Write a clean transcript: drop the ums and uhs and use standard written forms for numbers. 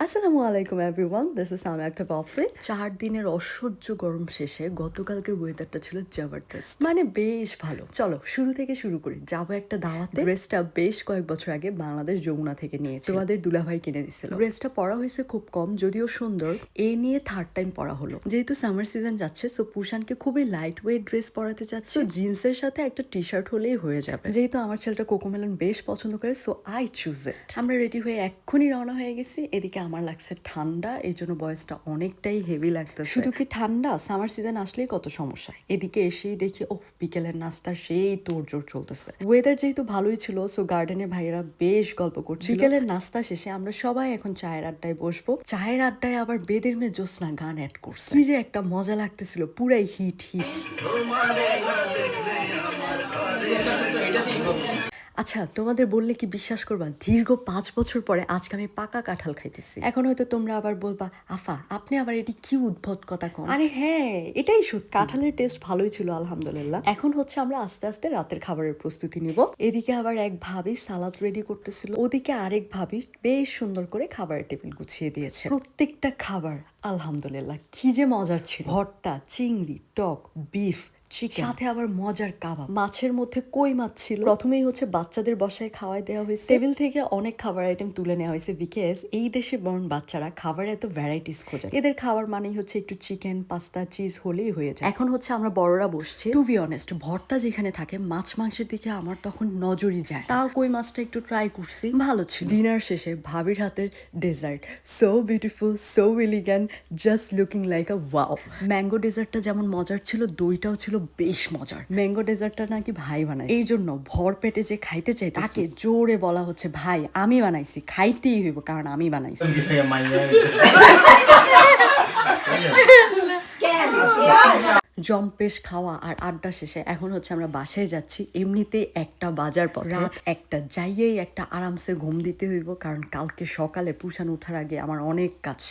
আসসালামু আলাইকুম everyone, this is Sami Akter Popsi. 4 দিনের অসহ্য গরম শেষে গতকালকের ওয়েদারটা ছিল জবরদস্ত, মানে বেশ ভালো। চলো শুরু থেকে শুরু করি। যাবো একটা দাওয়াতে। ড্রেসটা বেশ কয়েক বছর আগে বাংলাদেশ যমুনা থেকে নিয়েছি, তোমাদের দুলাভাই কিনে দিছিল। ড্রেসটা পরা হয়েছে খুব কম, যদিও সুন্দর। এই নিয়ে থার্ড টাইম পরা হলো। যেহেতু সামার সিজন যাচ্ছে, সো পুষানকে খুবই লাইট ওয়েট ড্রেস পরাতে চাচ্ছি। জিন্সের সাথে একটা টি শার্ট হলেই হয়ে যাবে। যেহেতু আমার ছেলেটা কোকোমেলন বেশ পছন্দ করে, সো আই চুজ ইট। আমরা রেডি হয়ে এক্ষুনি রওনা হয়ে গেছি। এদিকে আমার লাগছে ঠান্ডা, এই জন্য বয়সটা অনেকটাই হেভি লাগতেছে। শুধু কি ঠান্ডা, সামার সিজন আসলেই কত সমস্যা। এদিকে এসেই দেখি ও বিকেলের নাস্তার সেই তোড়জোড় চলতেছে। ওয়েদার যেহেতু ভালোই ছিল, সো গার্ডেনে ভাইয়েরা বেশ গল্প করছিল। বিকেলের নাস্তা শেষে আমরা সবাই এখন চায়ের আড্ডায় বসবো। চায়ের আড্ডায় আবার বেদের মেয়ে জ্যোৎস্না গান অ্যাড করছে। কি যে একটা মজা লাগতেছিল, পুরাই হিট হিট। আচ্ছা, তোমাদের বললে কি বিশ্বাস করবা, দীর্ঘ 5 বছর পরে আজকে আমি পাকা কাঁঠাল খাইতেছি। এখন হয়তো তোমরা আবার বলবা, আফা আপনি আবার এটি কি উদ্ভট কথা কন। আরে হ্যাঁ, এটাই সত্যি। কাঁঠালের টেস্ট ভালোই ছিল আলহামদুলিল্লাহ। এখন হচ্ছে আমরা আস্তে আস্তে রাতের খাবারের প্রস্তুতি নিব। এদিকে আবার এক ভাবি সালাদ রেডি করতেছিল, ওদিকে আরেক ভাবি বেশ সুন্দর করে খাবারের টেবিল গুছিয়ে দিয়েছে। প্রত্যেকটা খাবার আলহামদুলিল্লাহ কি যে মজার ছিল। ভর্তা, চিংড়ি, টক, বিফ, চিকেন, সাথে আবার মজার কাবাব। মাছের মধ্যে কই মাছ ছিল। প্রথমেই হচ্ছে বাচ্চাদের বসায় খাওয়াই দেওয়া হয়েছে। টেবিল থেকে অনেক খাবার আইটেম তুলে নেওয়া হয়েছে, বিকজ এই দেশে বর্ন বাচ্চারা খাবার এত ভ্যারাইটিস খোঁজে। এদের খাবার মানেই হচ্ছে একটু চিকেন, পাস্তা, চিজ হলেই হয়ে যায়। এখন হচ্ছে আমরা বড়রা বসছি। টু বি অনেস্ট, ভর্তা যেখানে থাকে মাছ মাংসের দিকে আমার তখন নজরই যায়। তাও কই মাছটা একটু ট্রাই করছি, ভালো ছিল। ডিনার শেষে ভাবির হাতের dessert, so beautiful, so elegant, just looking like a wow. Mango ডেজার্টটা যেমন মজার ছিল, দইটাও ছিল বেশ মজার। ম্যাঙ্গো ডেজার্টটা নাকি ভাই বানায়, এই জন্য ভর পেটে যে খাইতে চাই তাকে জোরে বলা হচ্ছে, ভাই আমি বানাইছি, খাইতেই হইব কারণ আমি বানাইছি। জম্পেশ খাওয়া আর আড্ডা শেষে এখন হচ্ছে আমরা বাসায় যাচ্ছি। এমনিতে একটা বাজার পর রাত একটা যাইয়েই একটা আরামসে ঘুম দিতে হইব, কারণ কালকে সকালে পুষান ওঠার আগে আমার অনেক কাজ।